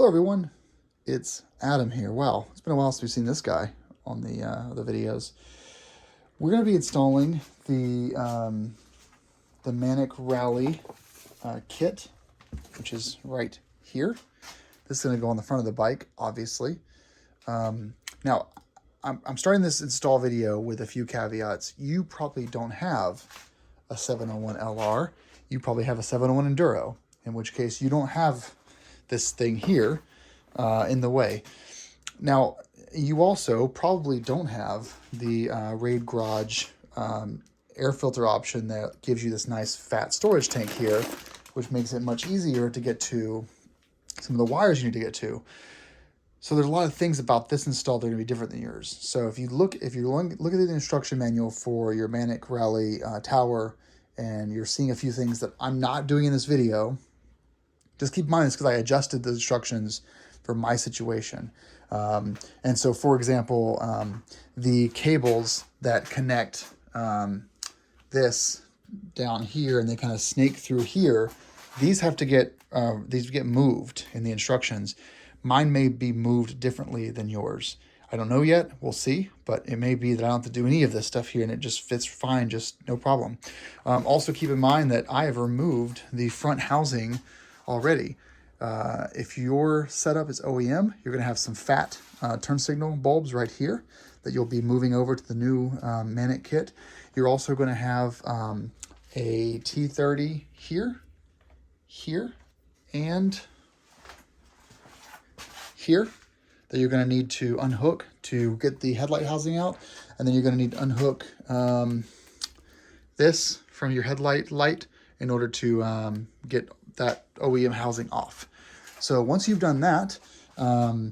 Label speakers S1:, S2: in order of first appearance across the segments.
S1: Hello everyone, it's Adam here. Wow, it's been a while since we've seen this guy on the videos. We're going to be installing the Manic Rally kit, which is right here. This is going to go on the front of the bike, obviously. Now, I'm starting this install video with a few caveats. You probably don't have a 701 LR. You probably have a 701 Enduro, in which case you don't have this thing here in the way. Now, you also probably don't have the Raid Garage air filter option that gives you this nice fat storage tank here, which makes it much easier to get to some of the wires you need to get to. So there's a lot of things about this install that are going to be different than yours. So if you look at the instruction manual for your Manic Rally tower, and you're seeing a few things that I'm not doing in this video, just keep in mind it's because I adjusted the instructions for my situation. And so, for example, the cables that connect this down here and they kind of snake through here, these have to get moved in the instructions. Mine may be moved differently than yours. I don't know yet. We'll see. But it may be that I don't have to do any of this stuff here and it just fits fine, just no problem. Also keep in mind that I have removed the front housing already. If your setup is OEM, you're going to have some fat turn signal bulbs right here that you'll be moving over to the new Manic kit. You're also going to have a T30 here, and here that you're going to need to unhook to get the headlight housing out. And then you're going to need to unhook this from your headlight light in order to get that OEM housing off. So once you've done that, we're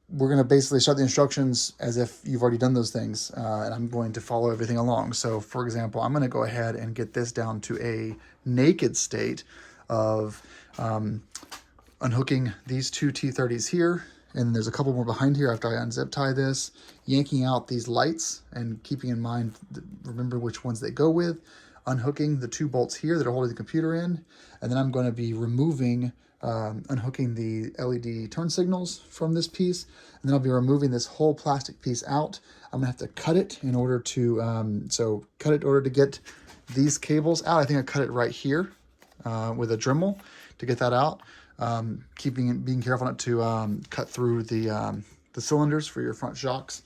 S1: going to basically start the instructions as if you've already done those things, and I'm going to follow everything along. So for example, I'm going to go ahead and get this down to a naked state of unhooking these two T30s here, and there's a couple more behind here after I unzip tie this, yanking out these lights and keeping in mind, remember which ones they go with, unhooking the two bolts here that are holding the computer in, and then I'm going to be removing, unhooking the LED turn signals from this piece, and then I'll be removing this whole plastic piece out. I'm going to have to cut it in order to, get these cables out. I think I cut it right here with a Dremel to get that out. Being careful not to cut through the cylinders for your front shocks.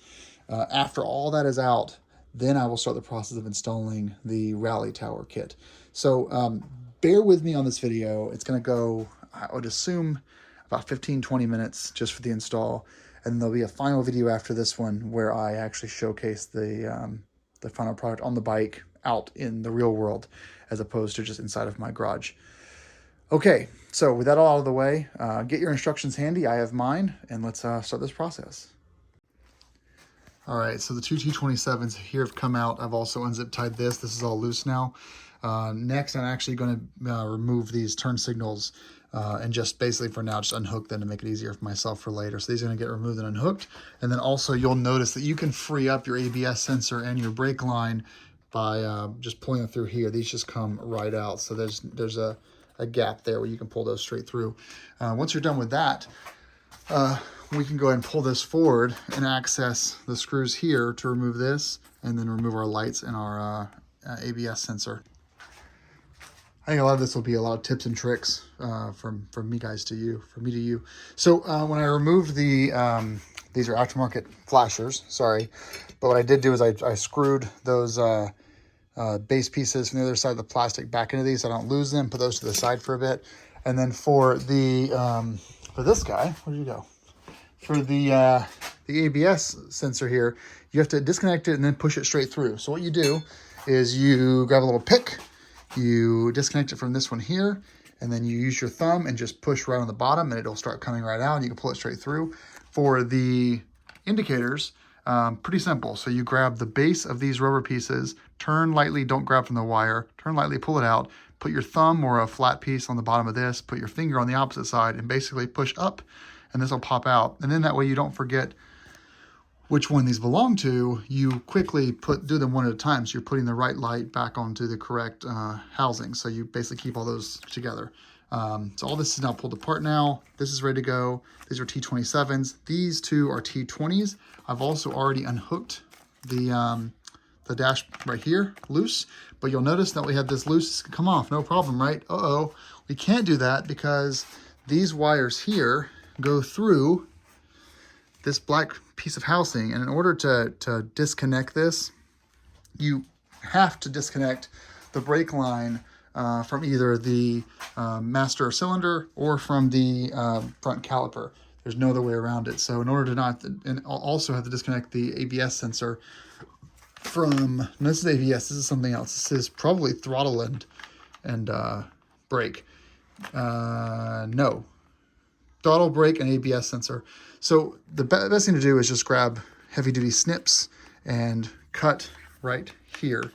S1: After all that is out, then I will start the process of installing the Rally Tower kit. So bear with me on this video. It's going to go, I would assume, about 15-20 minutes just for the install. And there'll be a final video after this one where I actually showcase the final product on the bike out in the real world as opposed to just inside of my garage. Okay, so with that all out of the way, get your instructions handy. I have mine, and let's start this process. All right, so the two T27s here have come out. I've also unzip tied this. This is all loose now. Next, I'm actually going to remove these turn signals and just basically for now, just unhook them to make it easier for myself for later. So these are going to get removed and unhooked. And then also you'll notice that you can free up your ABS sensor and your brake line by just pulling them through here. These just come right out. So there's a gap there where you can pull those straight through. Once you're done with that, we can go ahead and pull this forward and access the screws here to remove this and then remove our lights and our ABS sensor. I think a lot of this will be a lot of tips and tricks from me guys to you, from me to you. So when I removed these are aftermarket flashers, sorry, but what I did do is I screwed those base pieces from the other side of the plastic back into these so I don't lose them, put those to the side for a bit. And then for the for this guy, where did you go? For the ABS sensor here, you have to disconnect it and then push it straight through. So what you do is you grab a little pick, you disconnect it from this one here, and then you use your thumb and just push right on the bottom and it'll start coming right out and you can pull it straight through. For the indicators, pretty simple. So you grab the base of these rubber pieces, turn lightly, don't grab from the wire, turn lightly, pull it out, put your thumb or a flat piece on the bottom of this, put your finger on the opposite side and basically push up and this will pop out. And then that way you don't forget which one these belong to, you quickly do them one at a time. So you're putting the right light back onto the correct housing. So you basically keep all those together. So all this is now pulled apart now. This is ready to go. These are T27s. These two are T20s. I've also already unhooked the dash right here loose, but you'll notice that we have this loose come off, no problem, right? Uh-oh, we can't do that because these wires here go through this black piece of housing, and in order to disconnect this, you have to disconnect the brake line from either the master cylinder or from the front caliper. There's no other way around it. So in order to not, and also have to disconnect the ABS sensor from, no, this is ABS, this is something else. This is probably throttle and brake. No, throttle, brake, and ABS sensor. So the best thing to do is just grab heavy duty snips and cut right here,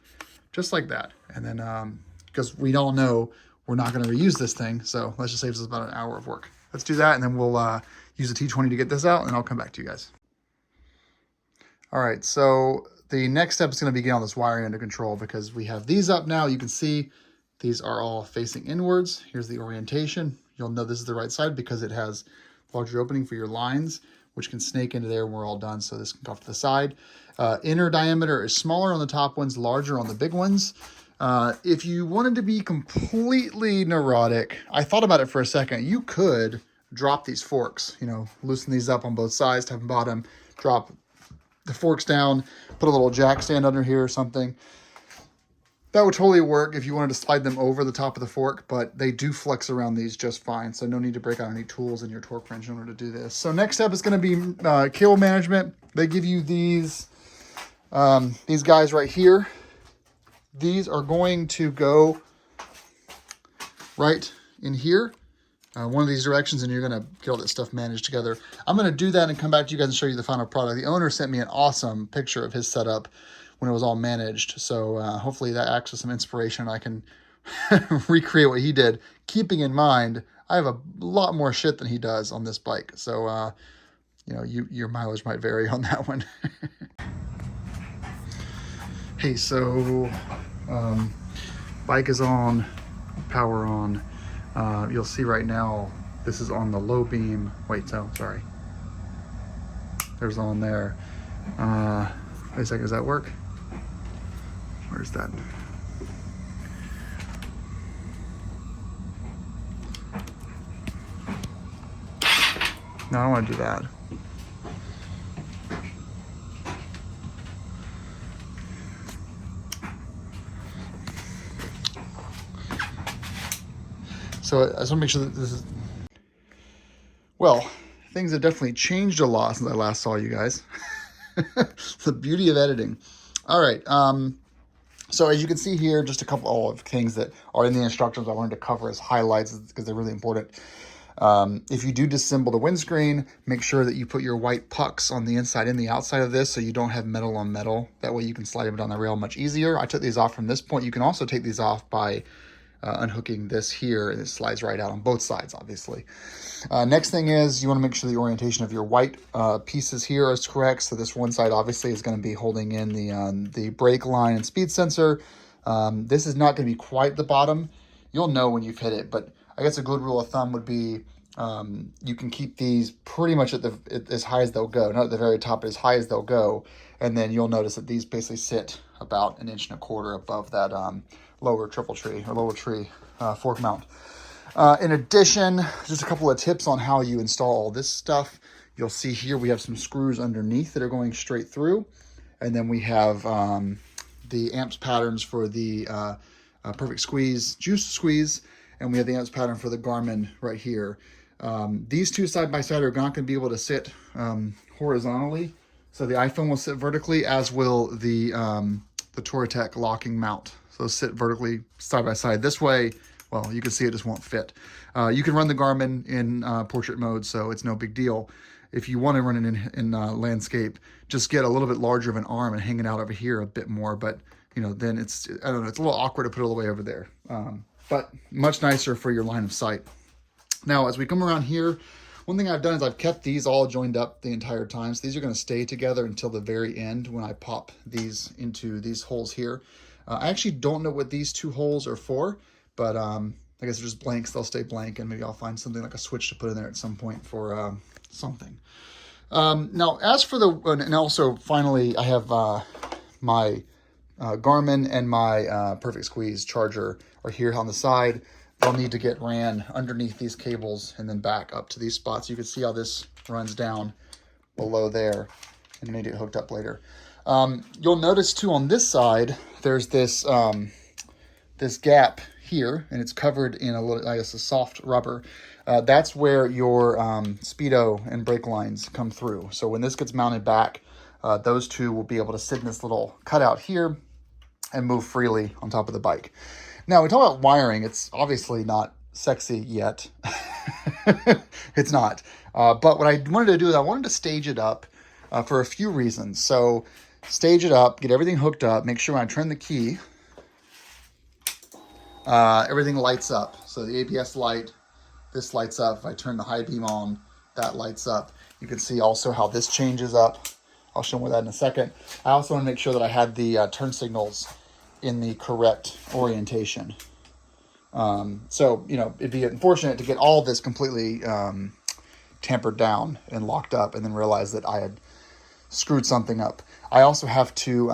S1: just like that. And then, because we all know we're not going to reuse this thing, so that just saves us about an hour of work. Let's do that, and then we'll use the T20 to get this out, and I'll come back to you guys. All right, so the next step is going to be getting all this wiring under control, because we have these up now. You can see these are all facing inwards. Here's the orientation. You'll know this is the right side because it has larger opening for your lines, which can snake into there when we're all done, so this can go off to the side. Inner diameter is smaller on the top ones, larger on the big ones. If you wanted to be completely neurotic, I thought about it for a second. You could drop these forks, you know, loosen these up on both sides, top and bottom, drop the forks down, put a little jack stand under here or something. That would totally work if you wanted to slide them over the top of the fork, but they do flex around these just fine, so no need to break out any tools in your torque wrench in order to do this. So next step is going to be cable management. They give you these guys right here. These are going to go right in here, one of these directions, and you're going to get all that stuff managed together. I'm going to do that and come back to you guys and show you the final product. The owner sent me an awesome picture of his setup when it was all managed, so hopefully that acts as some inspiration and I can recreate what he did, keeping in mind I have a lot more shit than he does on this bike, so you know, your mileage might vary on that one. Hey, so bike is on, power on. You'll see right now, this is on the low beam. Wait, so sorry. There's on there. Wait a second, does that work? Where's that? No, I don't want to do that. So I just want to make sure that this is, well, things have definitely changed a lot since I last saw you guys. The beauty of editing. All right. So as you can see here, just a couple of things that are in the instructions I wanted to cover as highlights because they're really important. If you do disassemble the windscreen, make sure that you put your white pucks on the inside and the outside of this so you don't have metal on metal. That way you can slide them down the rail much easier. I took these off from this point. You can also take these off by unhooking this here, and it slides right out on both sides, obviously. Next thing is you want to make sure the orientation of your white pieces here is correct. So this one side obviously is going to be holding in the brake line and speed sensor. This is not going to be quite the bottom. You'll know when you've hit it, but I guess a good rule of thumb would be you can keep these pretty much at as high as they'll go, not at the very top, but as high as they'll go. And then you'll notice that these basically sit about 1.25 inches above that lower tree fork mount. In addition, just a couple of tips on how you install all this stuff. You'll see here we have some screws underneath that are going straight through. And then we have the amps patterns for the Perfect Squeeze, Juice Squeeze, and we have the amps pattern for the Garmin right here. These two side by side are not going to be able to sit horizontally. So the iPhone will sit vertically, as will the Touratech locking mount. So sit vertically side by side. This way, well, you can see it just won't fit. You can run the Garmin in portrait mode, so it's no big deal. If you want to run it in landscape, just get a little bit larger of an arm and hang it out over here a bit more. But, you know, then it's, I don't know, it's a little awkward to put it all the way over there. But much nicer for your line of sight. Now, as we come around here, one thing I've done is I've kept these all joined up the entire time. So these are going to stay together until the very end when I pop these into these holes here. I actually don't know what these two holes are for, but I guess they're just blanks. They'll stay blank, and maybe I'll find something like a switch to put in there at some point for something. Now, as for the, and also finally, I have my Garmin and my Perfect Squeeze charger are here on the side. They'll need to get ran underneath these cables and then back up to these spots. You can see how this runs down below there, and need to get hooked up later. You'll notice too on this side, there's this this gap here, and it's covered in a little, I guess, a soft rubber. That's where your speedo and brake lines come through. So when this gets mounted back, those two will be able to sit in this little cutout here and move freely on top of the bike. Now, we talk about wiring. It's obviously not sexy yet. It's not. But what I wanted to do is I wanted to stage it up for a few reasons. So stage it up, get everything hooked up, make sure when I turn the key, everything lights up. So the ABS light, this lights up. If I turn the high beam on, that lights up. You can see also how this changes up. I'll show more of that in a second. I also want to make sure that I had the turn signals in the correct orientation. So, you know, it'd be unfortunate to get all this completely tampered down and locked up and then realize that I had screwed something up. I also have to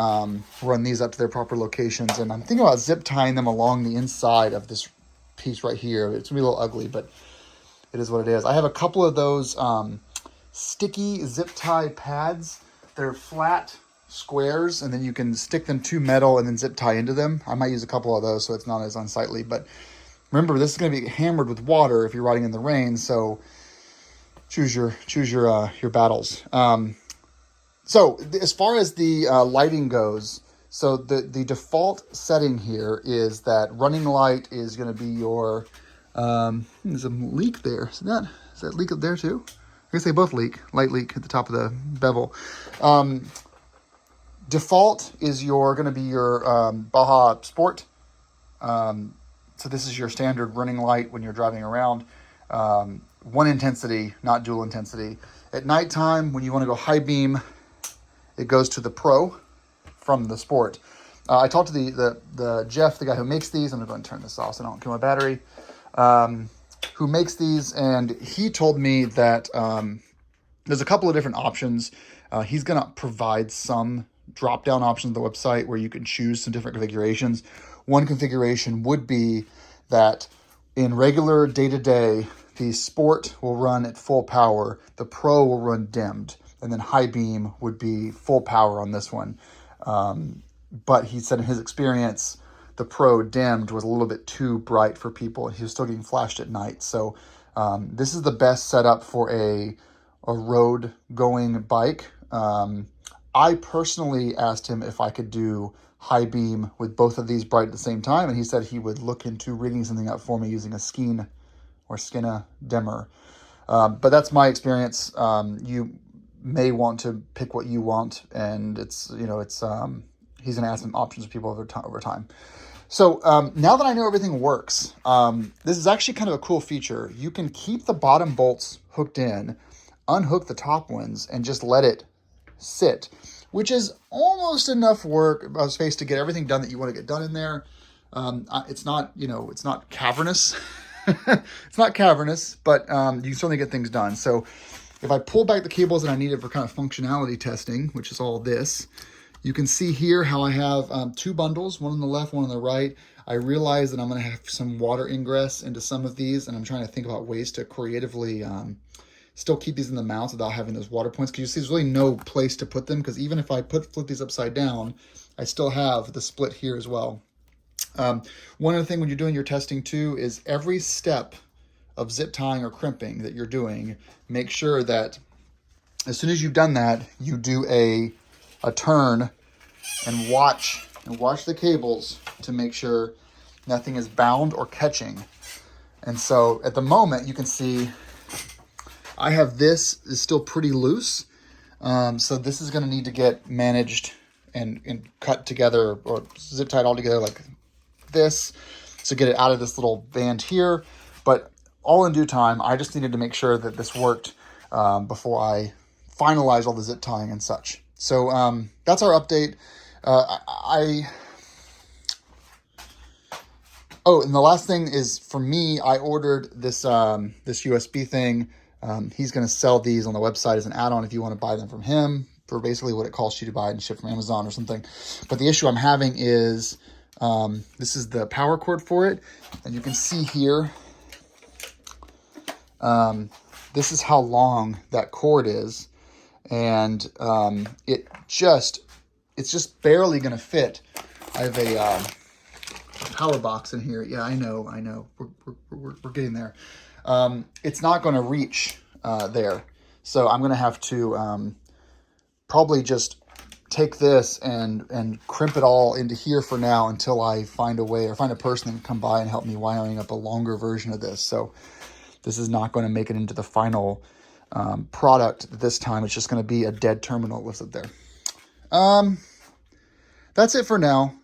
S1: run these up to their proper locations, and I'm thinking about zip tying them along the inside of this piece right here. It's gonna be a little ugly, but it is what it is. I have a couple of those sticky zip tie pads. They're flat squares, and then you can stick them to metal and then zip tie into them. I might use a couple of those so it's not as unsightly, but remember, this is going to be hammered with water if you're riding in the rain, so choose your battles. So as far as the lighting goes, so the default setting here is that running light is going to be your, there's a leak there. Is that leak up there too? I guess they both leak. Light leak at the top of the bevel. Default is going to be your Baja Sport. So this is your standard running light when you're driving around. One intensity, not dual intensity. At nighttime, when you want to go high beam, it goes to the Pro from the Sport. I talked to the Jeff, the guy who makes these. I'm going to go and turn this off so I don't kill my battery. Who makes these, and he told me that there's a couple of different options. He's going to provide some drop-down options on the website where you can choose some different configurations. One configuration would be that in regular day-to-day, the Sport will run at full power, the Pro will run dimmed, and then high beam would be full power on this one. But he said in his experience, the Pro dimmed was a little bit too bright for people, and he was still getting flashed at night. So this is the best setup for a road-going bike. I personally asked him if I could do high beam with both of these bright at the same time, and he said he would look into rigging something up for me using a Skeen or Skinna dimmer. But that's my experience. You may want to pick what you want, and it's he's going to ask some options of people over time. So now that I know everything works, this is actually kind of a cool feature. You can keep the bottom bolts hooked in, unhook the top ones, and just let it sit, which is almost enough work space to get everything done that you want to get done in there. It's not, it's not cavernous. It's not cavernous, but you can certainly get things done. So if I pull back the cables that I needed for kind of functionality testing, which is all this, you can see here how I have two bundles, one on the left, one on the right. I realize that I'm going to have some water ingress into some of these, and I'm trying to think about ways to creatively still keep these in the mounts without having those water points, because you see there's really no place to put them, because even if I flip these upside down, I still have the split here as well. One other thing when you're doing your testing too is every step of zip tying or crimping that you're doing, make sure that as soon as you've done that, you do a turn and watch the cables to make sure nothing is bound or catching. And so at the moment you can see I have this is still pretty loose. So this is going to need to get managed and cut together or zip tied all together like this to get it out of this little band here. But all in due time, I just needed to make sure that this worked before I finalize all the zip tying and such. So Oh, and the last thing is for me, I ordered this this USB thing. He's going to sell these on the website as an add-on if you want to buy them from him for basically what it costs you to buy and ship from Amazon or something. But the issue I'm having is this is the power cord for it. And you can see here, this is how long that cord is. And it's just barely going to fit. I have a power box in here. Yeah, I know. We're getting there. It's not going to reach there. So I'm going to have to probably just take this and crimp it all into here for now until I find a way or find a person that can come by and help me wiring up a longer version of this. So this is not going to make it into the final product this time. It's just going to be a dead terminal listed there. That's it for now.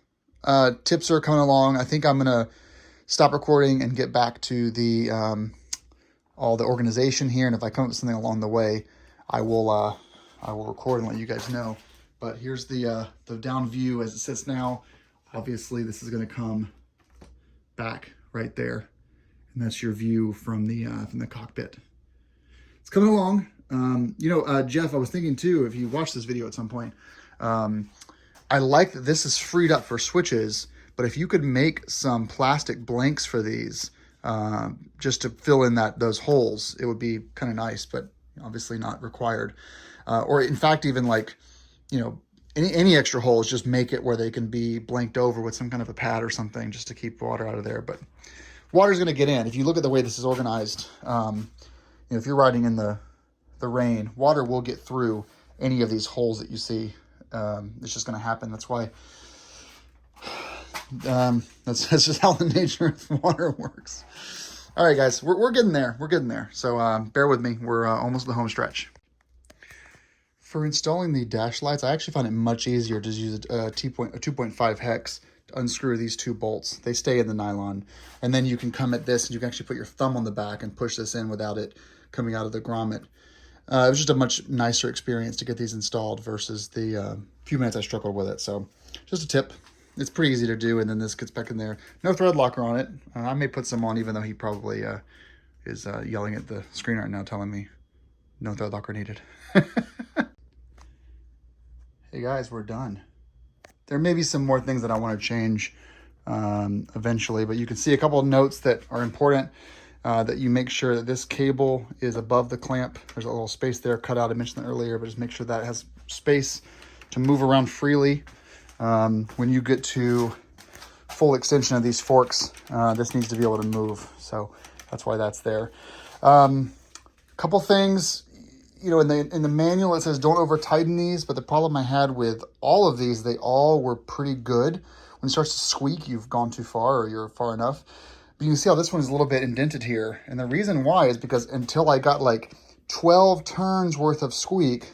S1: Tips are coming along. I think I'm going to stop recording and get back to the all the organization here. And if I come up with something along the way, I will record and let you guys know. But here's the down view as it sits now. Obviously, this is going to come back right there, and that's your view from the cockpit. It's coming along. Jeff, I was thinking too, if you watch this video at some point, I like that this is freed up for switches, but if you could make some plastic blanks for these, just to fill in those holes, it would be kind of nice, but obviously not required. Or in fact, even like, any extra holes, just make it where they can be blanked over with some kind of a pad or something just to keep water out of there. But water's going to get in. If you look at the way this is organized, if you're riding in the rain, water will get through any of these holes that you see. It's just going to happen. That's why that's just how the nature of water works. All right, guys, we're getting there. We're getting there. So bear with me. We're almost at the home stretch. For installing the dash lights, I actually find it much easier to use a 2.5 hex to unscrew these two bolts. They stay in the nylon. And then you can come at this and you can actually put your thumb on the back and push this in without it coming out of the grommet. It was just a much nicer experience to get these installed versus the few minutes I struggled with it. So just a tip. It's pretty easy to do, and then this gets back in there. No thread locker on it. I may put some on, even though he probably is yelling at the screen right now telling me no thread locker needed. Hey guys, we're done. There may be some more things that I want to change eventually, but you can see a couple of notes that are important. That you make sure that this cable is above the clamp. There's a little space there cut out. I mentioned that earlier, but just make sure that it has space to move around freely. When you get to full extension of these forks, this needs to be able to move. So that's why that's there. Couple things, in the manual it says don't over tighten these, but the problem I had with all of these, they all were pretty good. When it starts to squeak, you've gone too far or you're far enough. But you can see how this one is a little bit indented here. And the reason why is because until I got like 12 turns worth of squeak,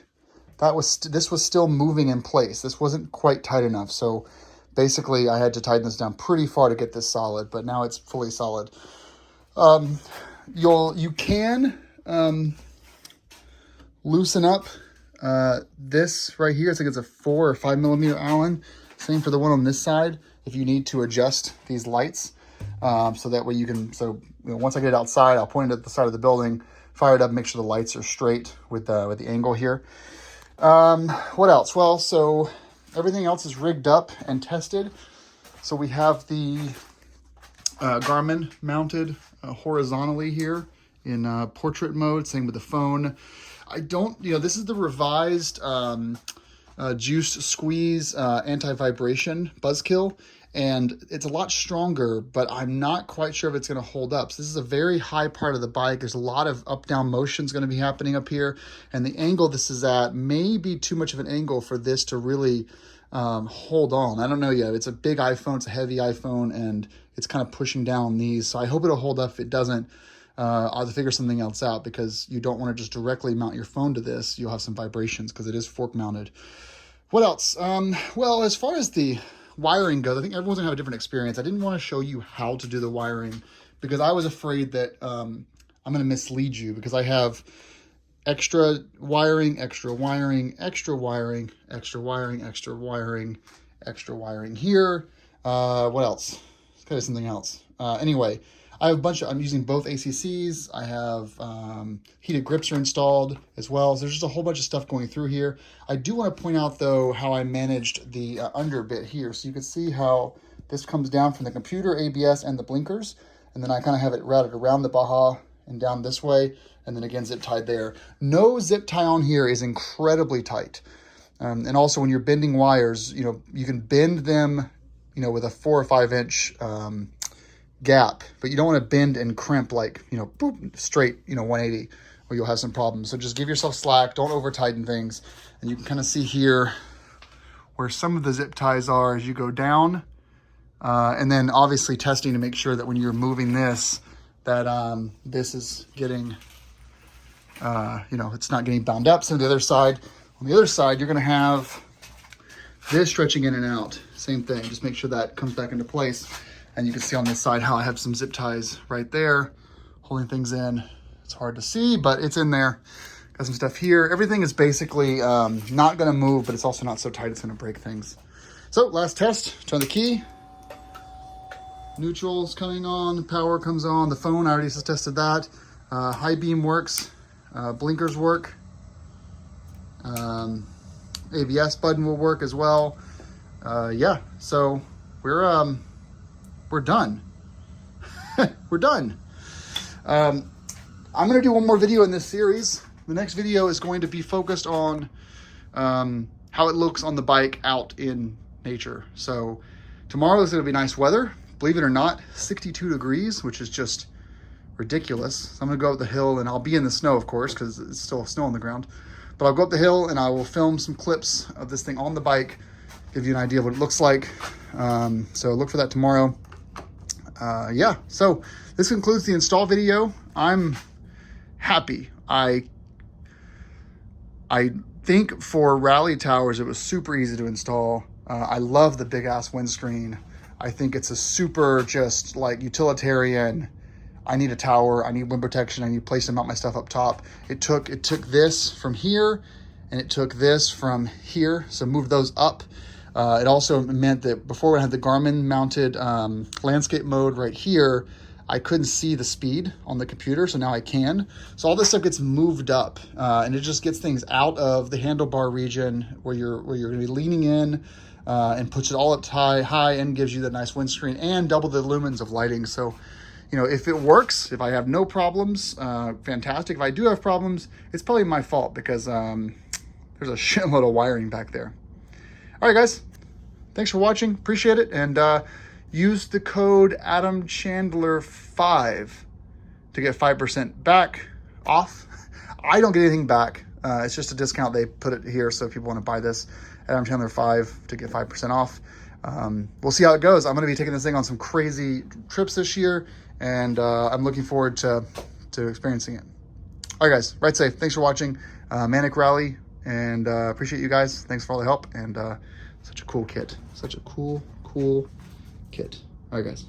S1: this was still moving in place. This wasn't quite tight enough. So basically I had to tighten this down pretty far to get this solid, but now it's fully solid. You can loosen up this right here. I think it's a 4 or 5 millimeter Allen. Same for the one on this side if you need to adjust these lights. So that way you can, once I get it outside, I'll point it at the side of the building, fire it up, make sure the lights are straight with the angle here. What else? Well, so everything else is rigged up and tested. So we have the Garmin mounted horizontally here in portrait mode, same with the phone. This is the revised Juice Squeeze anti-vibration buzzkill. And it's a lot stronger, but I'm not quite sure if it's going to hold up. So this is a very high part of the bike. There's a lot of up-down motions going to be happening up here. And the angle this is at may be too much of an angle for this to really hold on. I don't know yet. It's a big iPhone. It's a heavy iPhone, and it's kind of pushing down these. So I hope it'll hold up. If it doesn't, I'll have to figure something else out because you don't want to just directly mount your phone to this. You'll have some vibrations because it is fork mounted. What else? Well, as far as the wiring goes, I think everyone's gonna have a different experience. I didn't want to show you how to do the wiring because I was afraid that I'm gonna mislead you because I have extra wiring, extra wiring, extra wiring, extra wiring, extra wiring, extra wiring here. What else? Let's go to something else. Anyway, I have a bunch of, I'm using both ACCs. I have heated grips are installed as well. So there's just a whole bunch of stuff going through here. I do want to point out though how I managed the under bit here. So you can see how this comes down from the computer, ABS, and the blinkers. And then I kind of have it routed around the Baja and down this way. And then again, zip tied there. No zip tie on here is incredibly tight. And also when you're bending wires, you know, you can bend them, you know, with a 4 or 5 inch gap, but you don't want to bend and crimp like, you know, boop, straight, you know, 180, or you'll have some problems. So just give yourself slack. Don't over tighten things. And you can kind of see here where some of the zip ties are as you go down. And then obviously testing to make sure that when you're moving this, that this is getting, you know, it's not getting bound up. So the other side, on the other side, you're going to have this stretching in and out. Same thing. Just make sure that comes back into place. And you can see on this side how I have some zip ties right there holding things in. It's hard to see, but it's in there. Got some stuff here. Everything is basically not going to move, but it's also not so tight it's going to break things. So last test, turn the key. Neutral's coming on, power comes on. The phone, I already tested that. High beam works, blinkers work. ABS button will work as well. Yeah, so we're done. We're done. I'm gonna do one more video in this series. The next video is going to be focused on how it looks on the bike out in nature. So tomorrow is gonna be nice weather. Believe it or not, 62 degrees, which is just ridiculous. So I'm gonna go up the hill and I'll be in the snow, of course, because it's still snow on the ground. But I'll go up the hill and I will film some clips of this thing on the bike, give you an idea of what it looks like. So look for that tomorrow. Yeah, so this concludes the install video. I'm happy. I think for rally towers, it was super easy to install. I love the big ass windscreen. I think it's a super just like utilitarian. I need a tower, I need wind protection, I need a place to mount my stuff up top. It took this from here and it took this from here. So moved those up. It also meant that before I had the Garmin mounted landscape mode right here, I couldn't see the speed on the computer, so now I can. So all this stuff gets moved up, and it just gets things out of the handlebar region where you're gonna be leaning in, and puts it all up high and gives you that nice windscreen and double the lumens of lighting. So, you know, if it works, if I have no problems, fantastic. If I do have problems, it's probably my fault because there's a shitload of wiring back there. All right, guys, thanks for watching. Appreciate it. And use the code AdamChandler5 to get 5% back off. I don't get anything back. It's just a discount. They put it here so if people want to buy this, AdamChandler5 to get 5% off. We'll see how it goes. I'm going to be taking this thing on some crazy trips this year, and I'm looking forward to experiencing it. All right, guys, ride safe. Thanks for watching Manic Rally, and appreciate you guys. Thanks for all the help, and such a cool kit. Such a cool kit. All right, guys.